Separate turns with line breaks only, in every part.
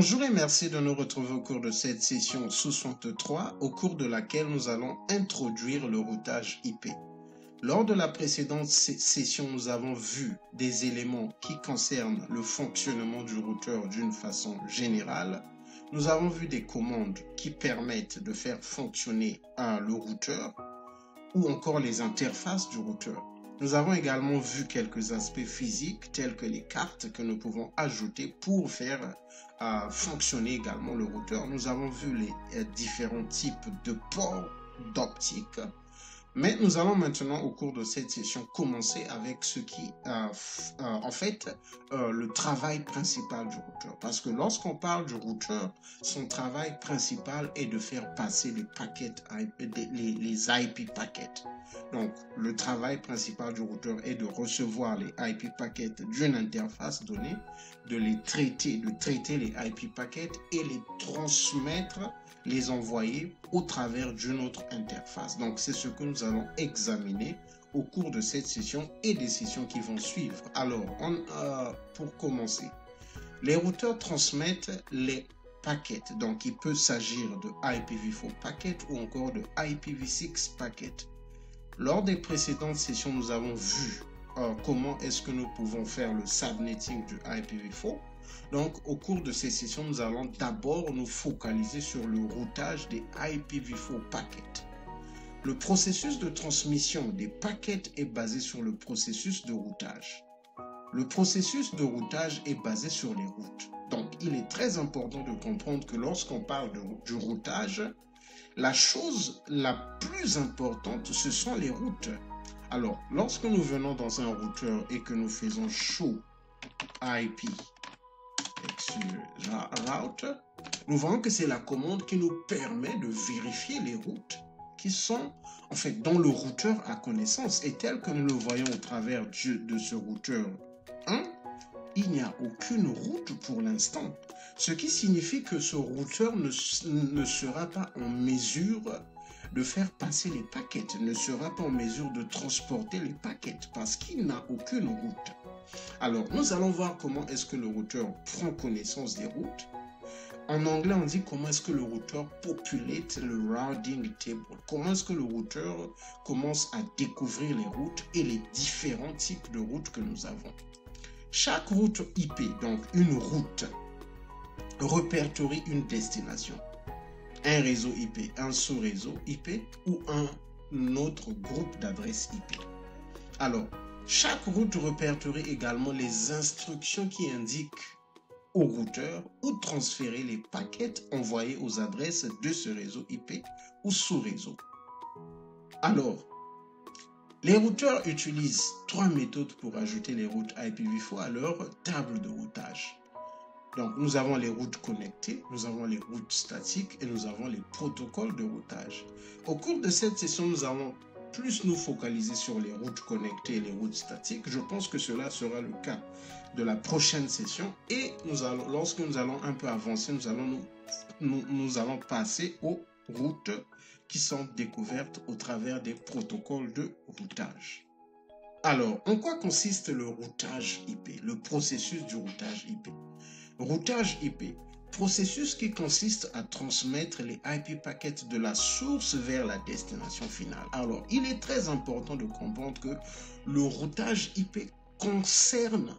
Bonjour et merci de nous retrouver au cours de cette session 63, au cours de laquelle nous allons introduire le routage IP. Lors de la précédente session, nous avons vu des éléments qui concernent le fonctionnement du routeur d'une façon générale. Nous avons vu des commandes qui permettent de faire fonctionner le routeur ou encore les interfaces du routeur. Nous avons également vu quelques aspects physiques tels que les cartes que nous pouvons ajouter pour faire fonctionner également le routeur. Nous avons vu les différents types de ports d'optique. Mais nous allons maintenant, au cours de cette session, commencer avec ce qui, le travail principal du routeur. Parce que lorsqu'on parle du routeur, son travail principal est de faire passer les paquets, les IP packets. Donc, le travail principal du routeur est de recevoir les IP packets d'une interface donnée, de traiter les IP packets et les transmettre, les envoyer au travers d'une autre interface. Donc, c'est ce que nous allons examiner au cours de cette session et des sessions qui vont suivre. Alors, pour commencer, les routeurs transmettent les paquets. Donc, il peut s'agir de IPv4 packets ou encore de IPv6 packets. Lors des précédentes sessions, nous avons vu comment est-ce que nous pouvons faire le subnetting du IPv4. Donc, au cours de ces sessions, nous allons d'abord nous focaliser sur le routage des IPv4 packets. Le processus de transmission des paquets est basé sur le processus de routage. Le processus de routage est basé sur les routes. Donc, il est très important de comprendre que lorsqu'on parle du routage, la chose la plus importante, ce sont les routes. Alors, lorsque nous venons dans un routeur et que nous faisons show IP route, nous voyons que c'est la commande qui nous permet de vérifier les routes qui sont en fait dont le routeur a connaissance. Et tel que nous le voyons au travers de ce routeur 1, il n'y a aucune route pour l'instant. Ce qui signifie que ce routeur ne sera pas en mesure de faire passer les paquets, ne sera pas en mesure de transporter les paquets parce qu'il n'a aucune route. Alors, nous allons voir comment est-ce que le routeur prend connaissance des routes. En anglais, on dit comment est-ce que le routeur populate le routing table. Comment est-ce que le routeur commence à découvrir les routes et les différents types de routes que nous avons. Chaque route IP, donc une route, répertorie une destination. Un réseau IP, un sous-réseau IP ou un autre groupe d'adresses IP. Alors, chaque route répertorie également les instructions qui indiquent au routeur où transférer les paquets envoyés aux adresses de ce réseau IP ou sous-réseau. Alors, les routeurs utilisent 3 méthodes pour ajouter les routes IPv4 à leur table de routage. Donc, nous avons les routes connectées, nous avons les routes statiques et nous avons les protocoles de routage. Au cours de cette session, nous allons plus nous focaliser sur les routes connectées et les routes statiques. Je pense que cela sera le cas de la prochaine session. Et lorsque nous allons un peu avancer, nous allons passer aux routes qui sont découvertes au travers des protocoles de routage. Alors, en quoi consiste le routage IP, le processus du routage IP? Routage IP, processus qui consiste à transmettre les IP packets de la source vers la destination finale. Alors, il est très important de comprendre que le routage IP concerne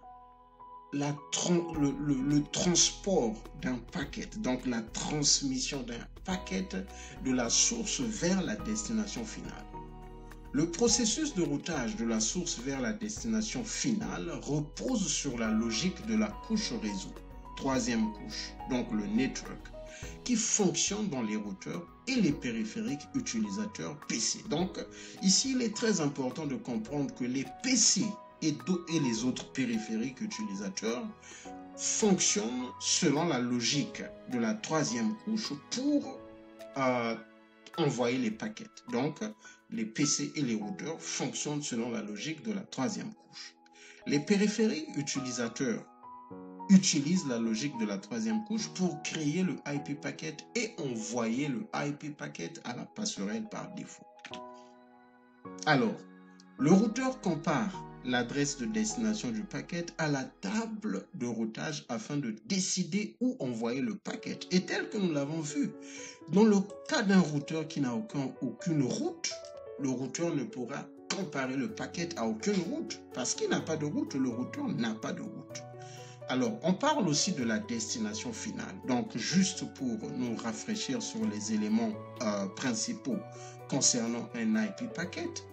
le transport d'un paquet, donc la transmission d'un paquet de la source vers la destination finale. Le processus de routage de la source vers la destination finale repose sur la logique de la couche réseau, troisième couche, donc le network, qui fonctionne dans les routeurs et les périphériques utilisateurs PC. Donc, ici, il est très important de comprendre que les PC et les autres périphériques utilisateurs fonctionnent selon la logique de la troisième couche pour envoyer les paquets. Donc, les PC et les routeurs fonctionnent selon la logique de la troisième couche. Les périphériques utilisateurs utilisent la logique de la troisième couche pour créer le IP packet et envoyer le IP packet à la passerelle par défaut. Alors, le routeur compare l'adresse de destination du paquet à la table de routage afin de décider où envoyer le paquet. Et tel que nous l'avons vu, dans le cas d'un routeur qui n'a aucune route, le routeur ne pourra comparer le paquet à aucune route parce qu'il n'a pas de route, le routeur n'a pas de route. Alors, on parle aussi de la destination finale. Donc, juste pour nous rafraîchir sur les éléments principaux concernant un IP packet,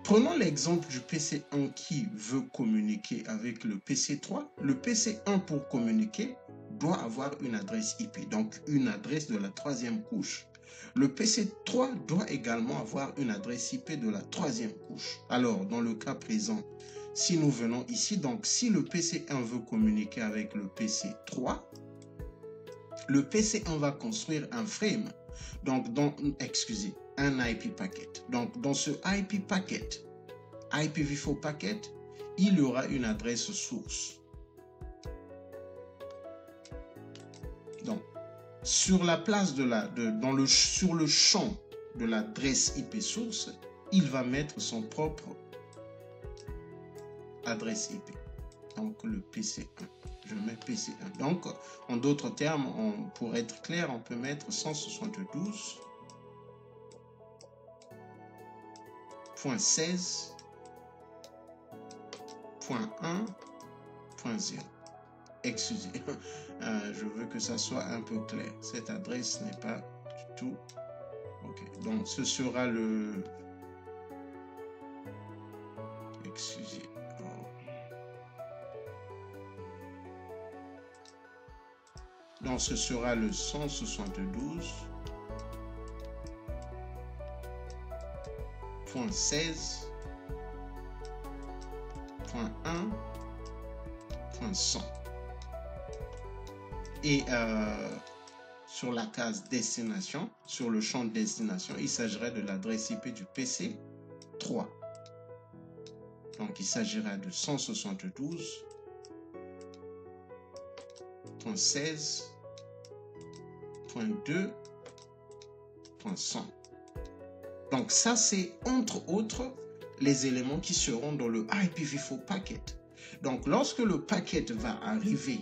prenons l'exemple du PC1 qui veut communiquer avec le PC3. Le PC1 pour communiquer doit avoir une adresse IP, donc une adresse de la troisième couche. Le PC3 doit également avoir une adresse IP de la troisième couche. Alors, dans le cas présent, si nous venons ici, donc si le PC1 veut communiquer avec le PC3, le PC1 va construire un frame, donc un IP packet. Donc, dans ce IP packet, IPv4 packet, il y aura une adresse source. Donc, sur la place sur le champ de l'adresse IP source, il va mettre son propre adresse IP. Donc, le PC1. Je mets PC1. Donc, en d'autres termes, pour être clair, on peut mettre 172.16.1.0. Excusez, je veux que ça soit un peu clair. Cette adresse n'est pas du tout... Ok, donc ce sera le... Excusez. Donc ce sera le 172.16.1.100. Et sur la case destination, sur le champ de destination, il s'agirait de l'adresse IP du PC3. Donc il s'agira de 172.16.2.100. Donc ça, c'est entre autres les éléments qui seront dans le IPv4 packet. Donc lorsque le packet va arriver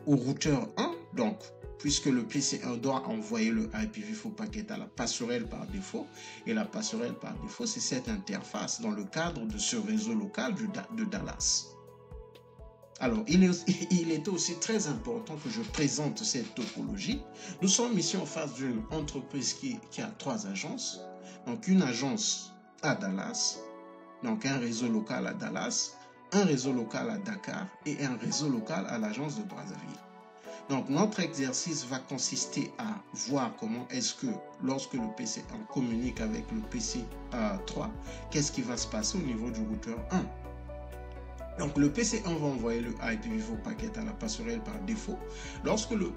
au routeur 1, donc puisque le PC1 doit envoyer le IPv4 packet à la passerelle par défaut, et la passerelle par défaut, c'est cette interface dans le cadre de ce réseau local de Dallas. Alors, il était aussi très important que je présente cette topologie. Nous sommes ici en face d'une entreprise qui a 3 agences. Donc, une agence à Dallas, donc un réseau local à Dallas, un réseau local à Dakar et un réseau local à l'agence de Brazzaville. Donc, notre exercice va consister à voir comment est-ce que lorsque le PC1 communique avec le PC3, qu'est-ce qui va se passer au niveau du routeur 1. Donc, le PC1 va envoyer le IPv4 packet à la passerelle par défaut. Lorsque le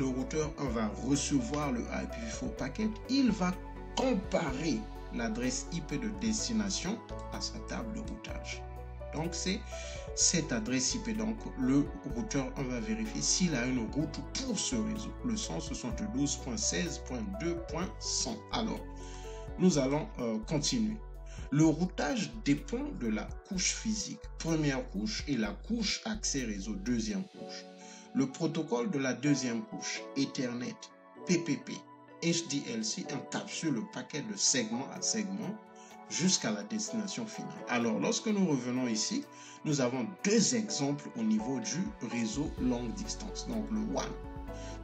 routeur 1 va recevoir le IPv4 packet, il va comparer l'adresse IP de destination à sa table de routage. Donc, c'est cette adresse IP. Donc, le routeur 1 va vérifier s'il a une route pour ce réseau, le 172.16.2.100. Alors, nous allons continuer. Le routage dépend de la couche physique, première couche, et la couche accès réseau, deuxième couche. Le protocole de la deuxième couche, Ethernet, PPP, HDLC, encapsule le paquet de segment à segment jusqu'à la destination finale. Alors, lorsque nous revenons ici, nous avons 2 exemples au niveau du réseau longue distance, donc le WAN.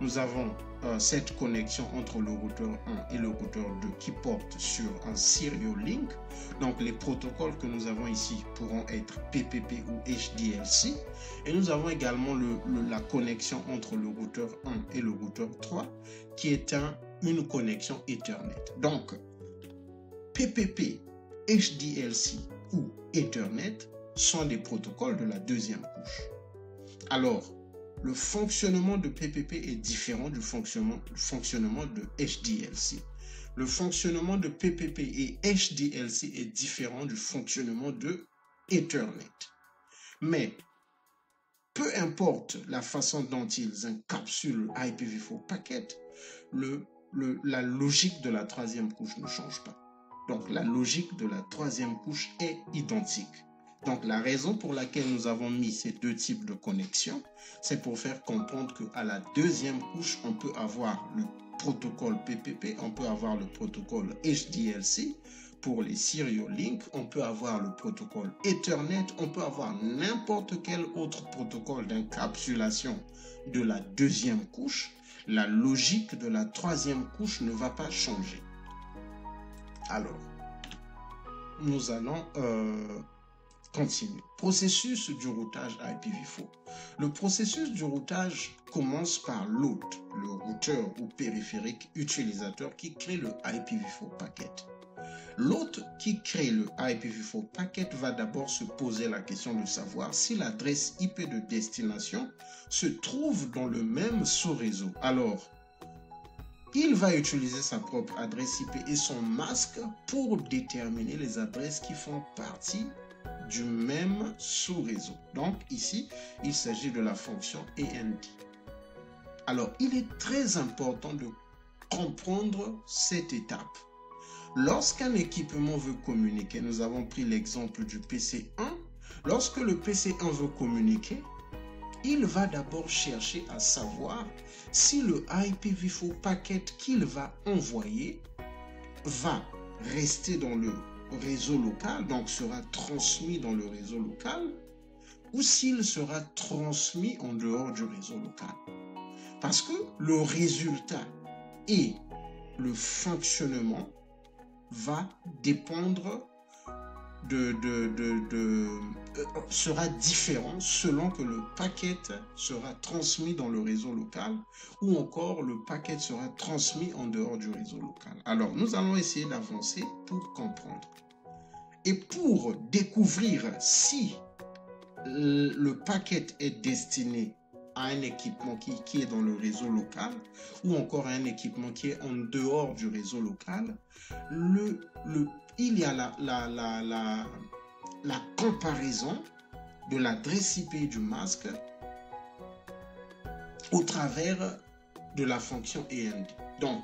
Nous avons cette connexion entre le routeur 1 et le routeur 2 qui porte sur un serial link. Donc, les protocoles que nous avons ici pourront être PPP ou HDLC. Et nous avons également la connexion entre le routeur 1 et le routeur 3 qui est une connexion Ethernet. Donc, PPP, HDLC ou Ethernet sont des protocoles de la deuxième couche. Alors, le fonctionnement de PPP est différent du fonctionnement de HDLC. Le fonctionnement de PPP et HDLC est différent du fonctionnement de Ethernet. Mais, peu importe la façon dont ils encapsulent IPv4 packet, la logique de la troisième couche ne change pas. Donc, la logique de la troisième couche est identique. Donc, la raison pour laquelle nous avons mis ces deux types de connexions, c'est pour faire comprendre qu'à la deuxième couche, on peut avoir le protocole PPP, on peut avoir le protocole HDLC pour les Serial Link, on peut avoir le protocole Ethernet, on peut avoir n'importe quel autre protocole d'encapsulation de la deuxième couche. La logique de la troisième couche ne va pas changer. Alors, nous allons continue. Processus du routage IPv4. Le processus du routage commence par l'hôte, le routeur ou périphérique utilisateur qui crée le IPv4 packet. L'hôte qui crée le IPv4 packet va d'abord se poser la question de savoir si l'adresse IP de destination se trouve dans le même sous-réseau. Alors, il va utiliser sa propre adresse IP et son masque pour déterminer les adresses qui font partie du même sous-réseau. Donc ici, il s'agit de la fonction AND. Alors, il est très important de comprendre cette étape. Lorsqu'un équipement veut communiquer, nous avons pris l'exemple du PC1. Lorsque le PC1 veut communiquer, il va d'abord chercher à savoir si le IPv4 packet qu'il va envoyer va rester dans le réseau local, donc sera transmis dans le réseau local, ou s'il sera transmis en dehors du réseau local. Parce que le résultat et le fonctionnement va dépendre sera différent selon que le paquet sera transmis dans le réseau local ou encore le paquet sera transmis en dehors du réseau local. Alors, nous allons essayer d'avancer pour comprendre. Et pour découvrir si le paquet est destiné à un équipement qui est dans le réseau local ou encore à un équipement qui est en dehors du réseau local, il y a la comparaison de l'adresse IP du masque au travers de la fonction AND. Donc,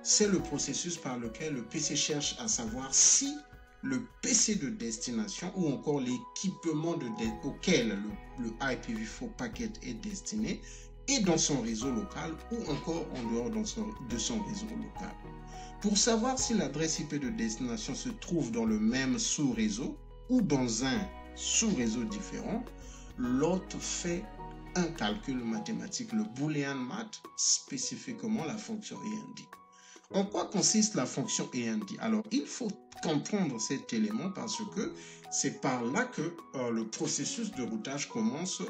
c'est le processus par lequel le PC cherche à savoir si le PC de destination ou encore l'équipement auquel le IPv4 packet est destiné est dans son réseau local ou encore en dehors de son réseau local. Pour savoir si l'adresse IP de destination se trouve dans le même sous-réseau ou dans un sous-réseau différent, l'hôte fait un calcul mathématique, le Boolean Math, spécifiquement la fonction AND. En quoi consiste la fonction AND? Alors, il faut comprendre cet élément parce que c'est par là que le processus de routage commence.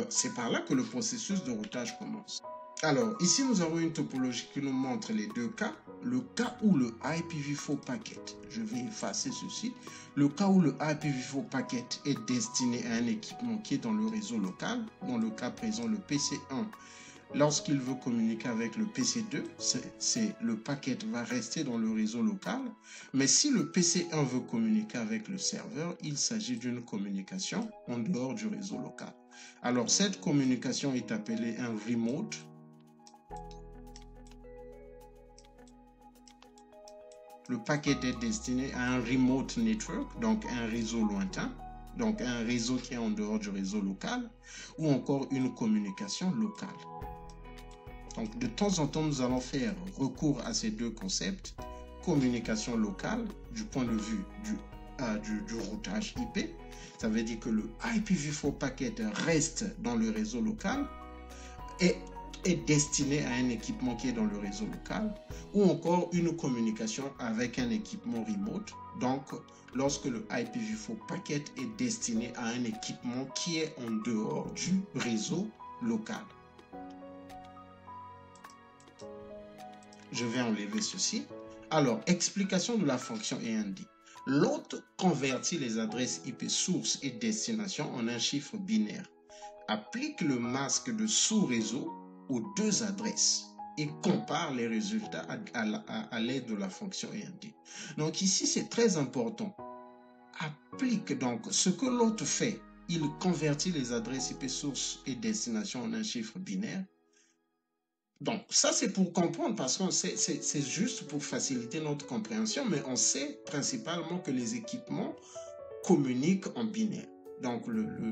C'est par là que le processus de routage commence. Alors, ici, nous avons une topologie qui nous montre les deux cas. Le cas où le IPv4 packet, je vais effacer ceci, le cas où le IPv4 packet est destiné à un équipement qui est dans le réseau local, dans le cas présent, le PC1, lorsqu'il veut communiquer avec le PC2, le packet va rester dans le réseau local. Mais si le PC1 veut communiquer avec le serveur, il s'agit d'une communication en dehors du réseau local. Alors, cette communication est appelée un remote. Le paquet est destiné à un remote network, donc un réseau lointain, donc un réseau qui est en dehors du réseau local, ou encore une communication locale. Donc, de temps en temps, nous allons faire recours à ces deux concepts, communication locale, du point de vue du routage IP. Ça veut dire que le IPv4 packet reste dans le réseau local et est destiné à un équipement qui est dans le réseau local, ou encore une communication avec un équipement remote. Donc, lorsque le IPv4 packet est destiné à un équipement qui est en dehors du réseau local. Je vais enlever ceci. Alors, explication de la fonction AND. L'hôte convertit les adresses IP source et destination en un chiffre binaire. Applique le masque de sous-réseau aux deux adresses et compare les résultats à l'aide de la fonction AND. Donc ici, c'est très important. Applique donc ce que l'hôte fait. Il convertit les adresses IP source et destination en un chiffre binaire. Donc, ça, c'est pour comprendre parce que c'est juste pour faciliter notre compréhension, mais on sait principalement que les équipements communiquent en binaire. Donc,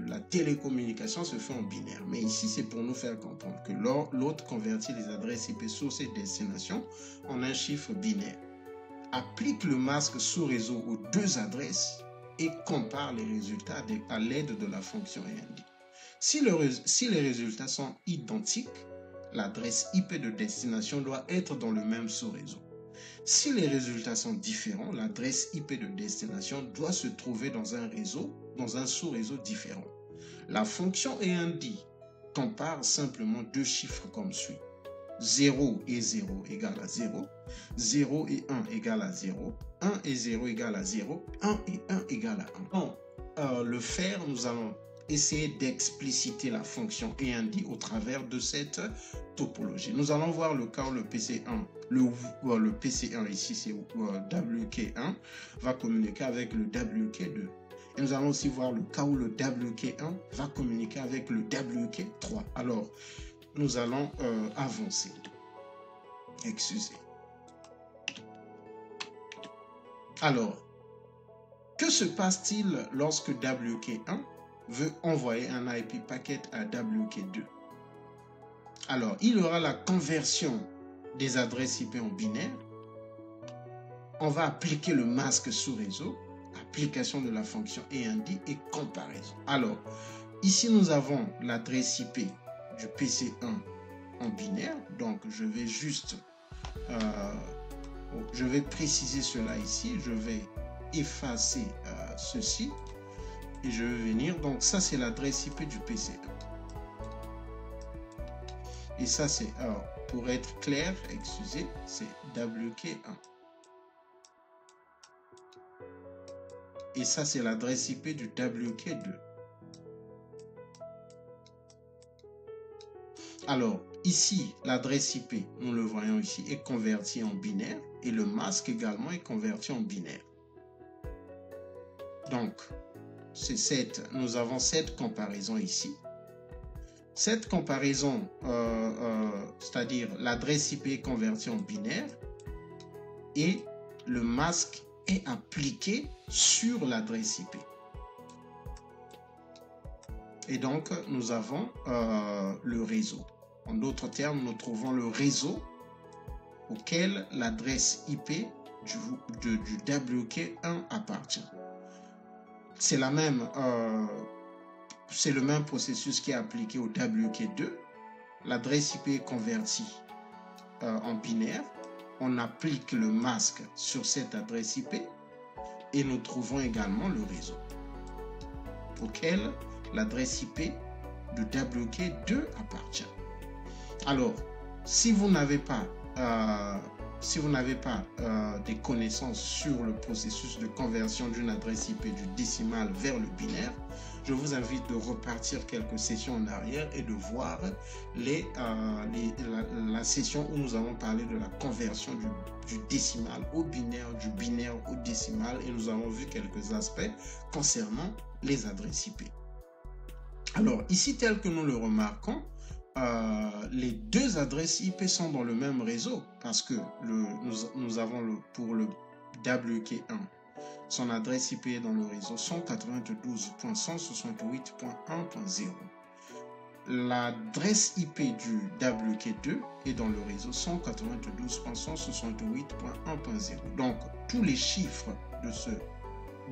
la télécommunication se fait en binaire. Mais ici, c'est pour nous faire comprendre que l'autre convertit les adresses IP source et destination en un chiffre binaire. Applique le masque sous réseau aux deux adresses et compare les résultats à l'aide de la fonction AND. Si les résultats sont identiques, l'adresse IP de destination doit être dans le même sous-réseau. Si les résultats sont différents, l'adresse IP de destination doit se trouver dans un sous-réseau différent. La fonction AND compare simplement deux chiffres comme suit. 0 et 0 égale à 0, 0 et 1 égale à 0, 1 et 0 égale à 0, 1 et 1 égale à 1. Pour le faire, nous allons essayer d'expliciter la fonction AND au travers de cette topologie. Nous allons voir le cas où le PC1, le PC1 ici c'est WK1, va communiquer avec le WK2. Et nous allons aussi voir le cas où le WK1 va communiquer avec le WK3. Alors, nous allons avancer. Excusez. Alors, que se passe-t-il lorsque WK1 veut envoyer un IP packet à WK2? Alors, il y aura la conversion des adresses IP en binaire. On va appliquer le masque sous réseau, application de la fonction AND et comparaison. Alors, ici, nous avons l'adresse IP du PC1 en binaire. Donc, je vais juste... je vais préciser cela ici. Je vais effacer ceci. Et je vais venir. Donc, ça, c'est l'adresse IP du PC1. Et ça, c'est... pour être clair, excusez, c'est WK1. Et ça, c'est l'adresse IP du WK2. Alors, ici, l'adresse IP, nous le voyons ici, est convertie en binaire et le masque également est converti en binaire. Donc, nous avons cette comparaison ici. Cette comparaison, c'est-à-dire l'adresse IP est convertie en binaire et le masque est appliqué sur l'adresse IP. Et donc, nous avons le réseau. En d'autres termes, nous trouvons le réseau auquel l'adresse IP du WK1 appartient. C'est le même processus qui est appliqué au WK2. L'adresse IP est convertie en binaire. On applique le masque sur cette adresse IP et nous trouvons également le réseau auquel l'adresse IP de WK2 appartient. Alors, si vous n'avez pas des connaissances sur le processus de conversion d'une adresse IP du décimal vers le binaire, je vous invite de repartir quelques sessions en arrière et de voir la session où nous avons parlé de la conversion du décimal au binaire, du binaire au décimal, et nous avons vu quelques aspects concernant les adresses IP. Alors, ici, tel que nous le remarquons, les deux adresses IP sont dans le même réseau parce que nous avons pour le WK1, son adresse IP est dans le réseau 192.168.1.0. L'adresse IP du WK2 est dans le réseau 192.168.1.0. Donc, tous les chiffres de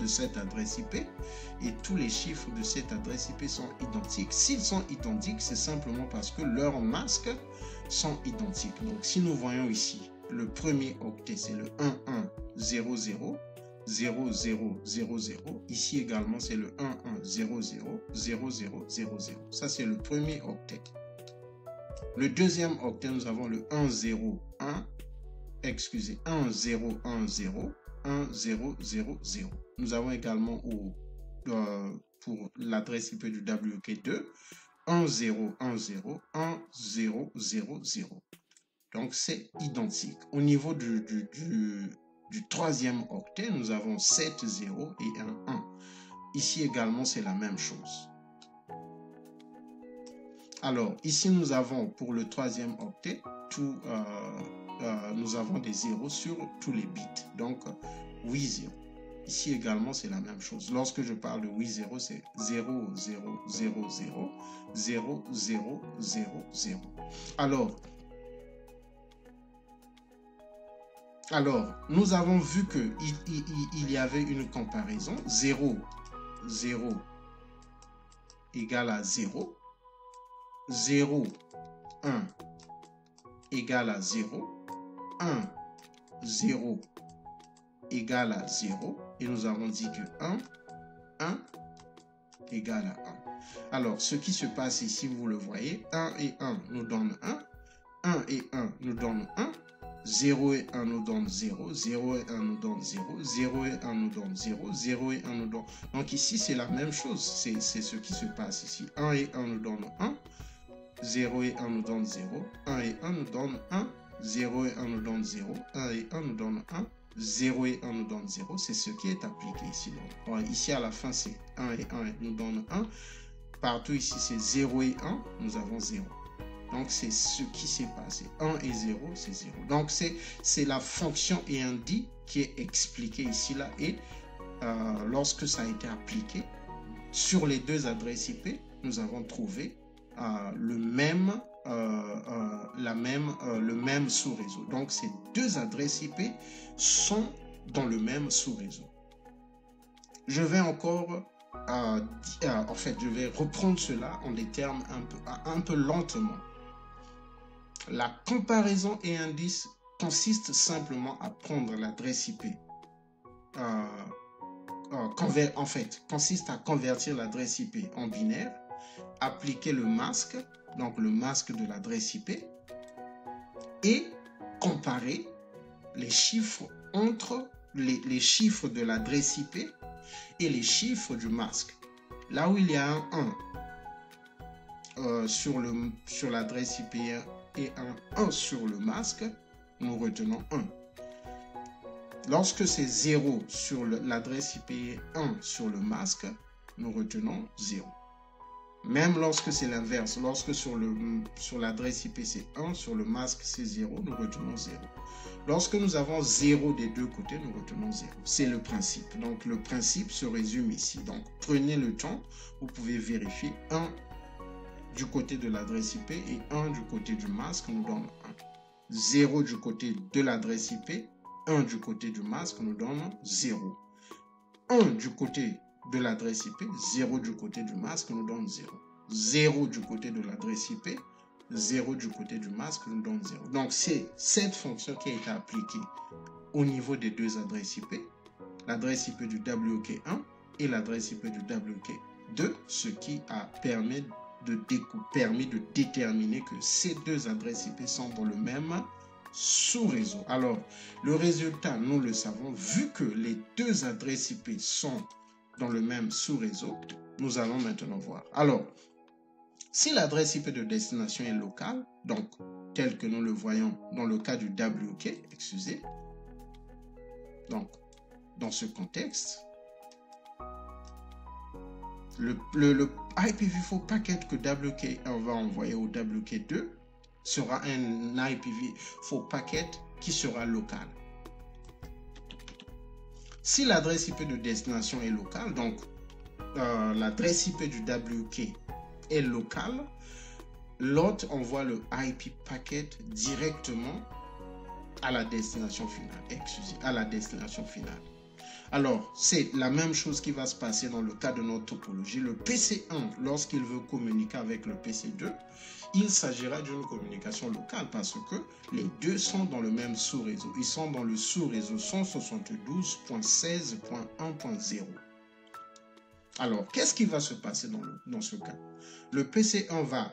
cette adresse IP et tous les chiffres de cette adresse IP sont identiques. S'ils sont identiques, c'est simplement parce que leurs masques sont identiques. Donc, si nous voyons ici, le premier octet, c'est le 11000000. Ici également, c'est le 11000000. Ça, c'est le premier octet. Le deuxième octet, nous avons le 1010. 1000. Nous avons également pour l'adresse IP du WK2 10101000. Donc c'est identique. Au niveau du troisième octet, nous avons 7 0 et un 1. Ici également, c'est la même chose. Alors, ici, nous avons pour le troisième octet, nous avons des zéros sur tous les bits. Donc, 8 0. Ici également, c'est la même chose. Lorsque je parle de 8-0, c'est 0, 0, 0, 0, 0, 0, 0, 0. Alors, nous avons vu qu'il y avait une comparaison. 0, 0 égale à 0. 0, 1 égale à 0. 1, 0 égale à 0. Et nous avons dit que 1, 1 égale à 1. Alors, ce qui se passe ici, vous le voyez, 1 et 1 nous donnent 1. 1 et 1 nous donnent 1. 0 et 1 nous donnent 0. 0 et 1 nous donnent 0. 0 et 1 nous donnent 0. 0 et 1 nous donnent... Donc ici, c'est la même chose. C'est ce qui se passe ici. 1 et 1 nous donnent 1. 0 et 1 nous donnent 0. 1 et 1 nous donnent 1. 0 et 1 nous donnent 0. 1 et 1 nous donnent 1. 0 et 1 nous donnent 0. C'est ce qui est appliqué ici. Donc, ici, à la fin, c'est 1 et 1 nous donnent 1. Partout ici, c'est 0 et 1. Nous avons 0. Donc, c'est ce qui s'est passé. 1 et 0, c'est 0. Donc, c'est la fonction END qui est expliquée ici, là. Et lorsque ça a été appliqué sur les deux adresses IP, nous avons trouvé le même sous-réseau. Donc, ces deux adresses IP sont dans le même sous-réseau. Je vais encore... en fait, je vais reprendre cela en des termes un peu lentement. La comparaison et indice consiste simplement à prendre l'adresse IP. En fait, consiste à convertir l'adresse IP en binaire, appliquer le masque, donc le masque de l'adresse IP, et comparer les chiffres entre les chiffres de l'adresse IP et les chiffres du masque. Là où il y a un 1 sur l'adresse IP et un 1 sur le masque, nous retenons 1. Lorsque c'est 0 sur l'adresse IP et 1 sur le masque, nous retenons 0. Même lorsque c'est l'inverse, lorsque sur l'adresse IP c'est 1, sur le masque c'est 0, nous retenons 0. Lorsque nous avons 0 des deux côtés, nous retenons 0. C'est le principe. Donc le principe se résume ici. Donc prenez le temps, vous pouvez vérifier 1 du côté de l'adresse IP et 1 du côté du masque nous donne 1. 0 du côté de l'adresse IP, 1 du côté du masque nous donne 0. 1 du côté de l'adresse IP, 0 du côté du masque nous donne 0. 0 du côté de l'adresse IP, 0 du côté du masque nous donne 0. Donc c'est cette fonction qui a été appliquée au niveau des deux adresses IP, l'adresse IP du WK1 et l'adresse IP du WK2, ce qui a permis de déterminer que ces deux adresses IP sont dans le même sous-réseau. Alors, le résultat, nous le savons, vu que les deux adresses IP sont dans le même sous-réseau, nous allons maintenant voir. Alors, si l'adresse IP de destination est locale, donc tel que nous le voyons dans le cas du WK, excusez, donc dans ce contexte, le IPv4 packet que WK1 va envoyer au WK2 sera un IPv4 packet qui sera local. Si l'adresse IP de destination est locale, donc l'adresse IP du WK est locale, l'autre envoie le IP packet directement à la destination finale. Excusez, à la destination finale. Alors, c'est la même chose qui va se passer dans le cas de notre topologie. Le PC1, lorsqu'il veut communiquer avec le PC2, il s'agira d'une communication locale parce que les deux sont dans le même sous-réseau. Ils sont dans le sous-réseau 172.16.1.0. Alors, qu'est-ce qui va se passer dans ce cas? Le PC1 va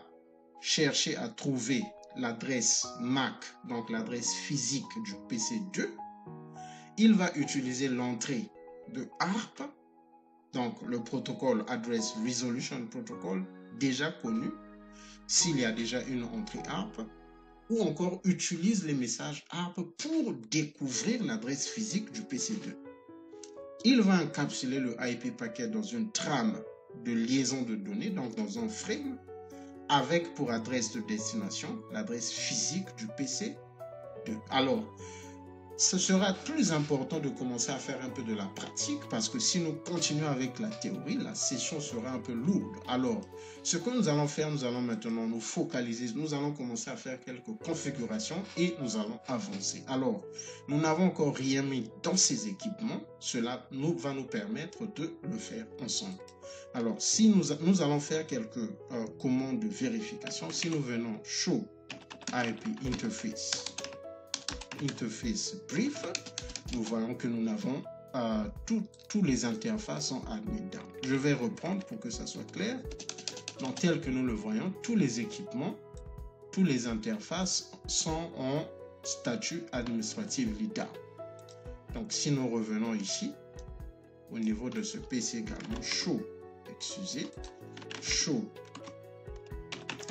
chercher à trouver l'adresse MAC, donc l'adresse physique du PC2. Il va utiliser l'entrée de ARP, donc le protocole Address Resolution Protocol, déjà connu, s'il y a déjà une entrée ARP, ou encore utilise les messages ARP pour découvrir l'adresse physique du PC2. Il va encapsuler le IP packet dans une trame de liaison de données, donc dans un frame, avec pour adresse de destination l'adresse physique du PC2. Alors, ce sera plus important de commencer à faire un peu de la pratique parce que si nous continuons avec la théorie, la session sera un peu lourde. Alors, ce que nous allons faire, nous allons maintenant nous focaliser, nous allons commencer à faire quelques configurations et nous allons avancer. Alors, nous n'avons encore rien mis dans ces équipements. Cela va nous permettre de le faire ensemble. Alors, si nous allons faire quelques commandes de vérification, si nous venons show IP interface brief, nous voyons que nous avons tous les interfaces en admin down. Je vais reprendre pour que ça soit clair. Donc, tel que nous le voyons, tous les équipements, tous les interfaces sont en statut administratif down. Donc, si nous revenons ici, au niveau de ce PC également, show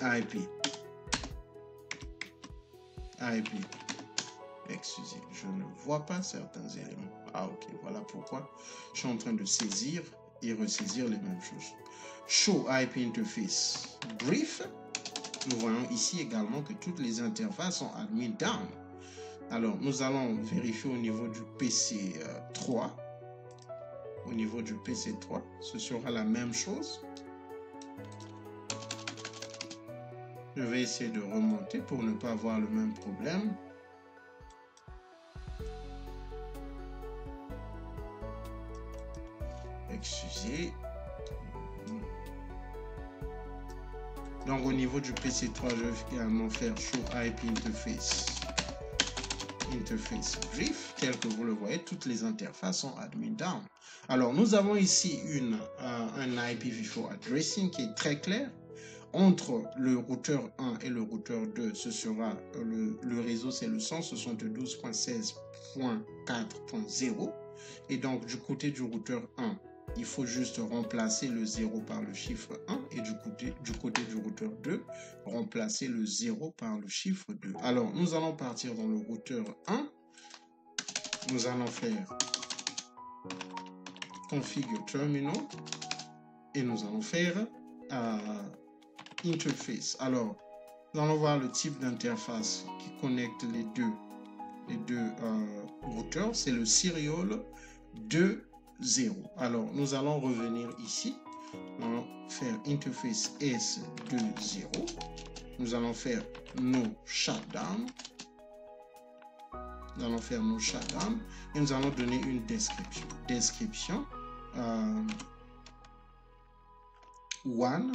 IP. Excusez, je ne vois pas certains éléments. Ah, ok, voilà pourquoi je suis en train de saisir et ressaisir les mêmes choses. Show IP interface brief. Nous voyons ici également que toutes les interfaces sont admin down. Alors, nous allons vérifier au niveau du PC 3. Au niveau du PC 3, ce sera la même chose. Je vais essayer de remonter pour ne pas avoir le même problème. Excusez. Donc au niveau du PC3, je vais également faire show IP interface brief. Tel que vous le voyez, toutes les interfaces sont admin down. Alors nous avons ici un IPv4 addressing qui est très clair. Entre le routeur 1 et le routeur 2, ce sera le réseau, c'est le 172.16.4.0. Et donc du côté du routeur 1, il faut juste remplacer le 0 par le chiffre 1 et du côté du routeur 2, remplacer le 0 par le chiffre 2. Alors, nous allons partir dans le routeur 1. Nous allons faire configure terminal et nous allons faire interface. Alors, nous allons voir le type d'interface qui connecte les deux routeurs. C'est le serial 2.0. Alors, nous allons revenir ici. Nous allons faire interface S2.0. Nous allons faire no shutdown. Nous allons faire no shutdown et nous allons donner une description. One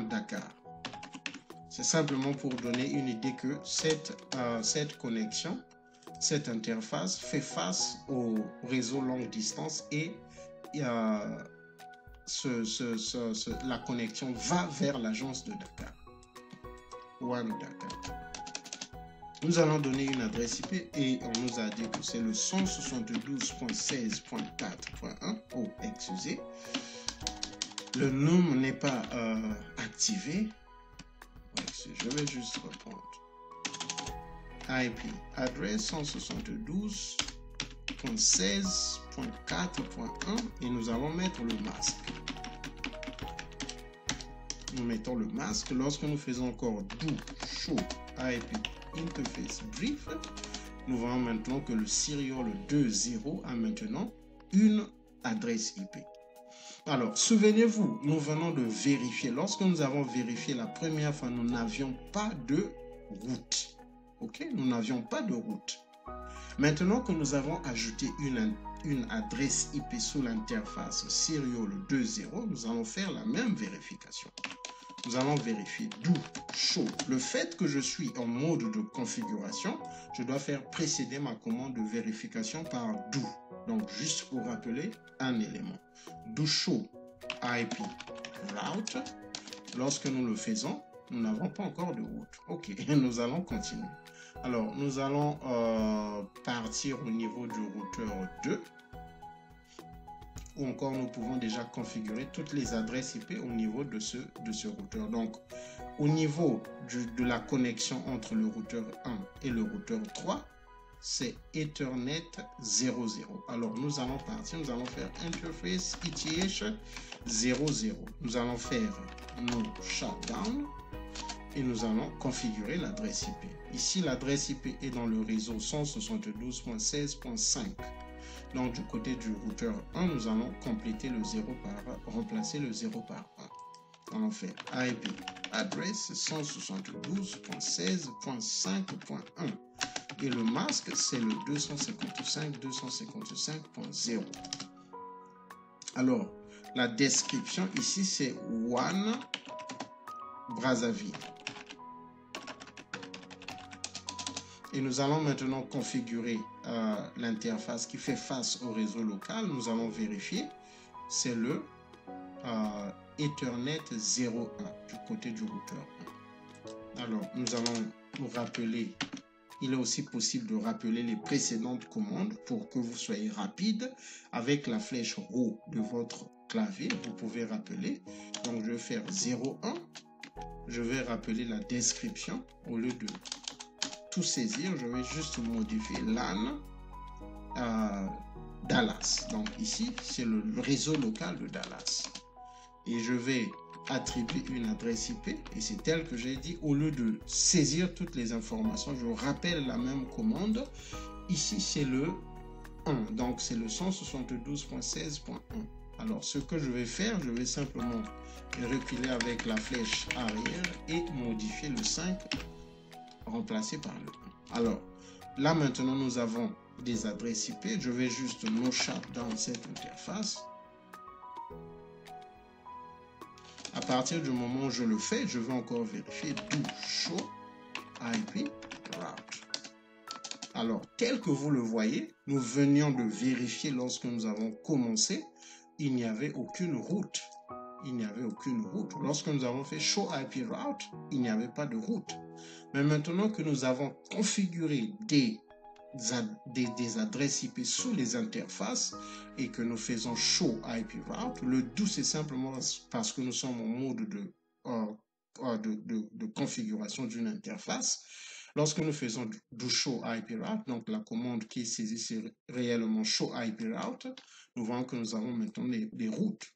Dakar. C'est simplement pour donner une idée que cette connexion, cette interface fait face au réseau longue distance et la connexion va vers l'agence de Dakar. One Dakar. Nous allons donner une adresse IP et on nous a dit que c'est le 172.16.4.1. Oh, excusez. Le nom n'est pas activé. Je vais juste reprendre. IP adresse 172.16.4.1 et nous allons mettre le masque. Nous mettons le masque. Lorsque nous faisons encore do show IP interface brief, nous voyons maintenant que le serial 2.0 a maintenant une adresse IP. Alors, souvenez-vous, nous venons de vérifier. Lorsque nous avons vérifié la première fois, nous n'avions pas de route. Ok, nous n'avions pas de route. Maintenant que nous avons ajouté une adresse IP sous l'interface serial 2.0, nous allons faire la même vérification. Nous allons vérifier do show. Le fait que je suis en mode de configuration, je dois faire précéder ma commande de vérification par do. Donc, juste pour rappeler un élément. Do show IP route. Lorsque nous le faisons, nous n'avons pas encore de route. Ok, nous allons continuer. Alors, nous allons partir au niveau du routeur 2. Ou encore, nous pouvons déjà configurer toutes les adresses IP au niveau de ce routeur. Donc, au niveau de la connexion entre le routeur 1 et le routeur 3, c'est Ethernet 00. Alors, nous allons partir, nous allons faire interface ETH 00. Nous allons faire no shutdown et nous allons configurer l'adresse IP. Ici, l'adresse IP est dans le réseau 172.16.5. Donc, du côté du routeur 1, nous allons compléter le 0 par, remplacer le 0 par 1. On va faire IP adresse 172.16.5.1 et le masque c'est le 255.255.0. Alors, la description ici c'est WAN Brazzaville. Et nous allons maintenant configurer l'interface qui fait face au réseau local. Nous allons vérifier. C'est le Ethernet 01 du côté du routeur 1. Alors, nous allons nous rappeler. Il est aussi possible de rappeler les précédentes commandes pour que vous soyez rapide. Avec la flèche roue de votre clavier, vous pouvez rappeler. Donc, je vais faire 01. Je vais rappeler la description. Au lieu de tout saisir, je vais juste modifier LAN Dallas. Donc, ici, c'est le réseau local de Dallas. Et je vais attribuer une adresse IP. Et c'est tel que j'ai dit, au lieu de saisir toutes les informations, je rappelle la même commande. Ici, c'est le 1. Donc, c'est le 172.16.1. Alors, ce que je vais faire, je vais simplement reculer avec la flèche arrière et modifier le 5 remplacé par le 1. Alors, là maintenant, nous avons des adresses IP. Je vais juste no shutdown cette interface. À partir du moment où je le fais, je vais encore vérifier do show IP route. Alors, tel que vous le voyez, nous venions de vérifier lorsque nous avons commencé, il n'y avait aucune route. Il n'y avait aucune route. Lorsque nous avons fait show IP route, il n'y avait pas de route. Mais maintenant que nous avons configuré des adresses IP sous les interfaces et que nous faisons show IP route, le do c'est simplement parce que nous sommes en mode de configuration d'une interface. Lorsque nous faisons do show IP route, donc la commande qui est saisie c'est réellement show IP route, nous voyons que nous avons maintenant des routes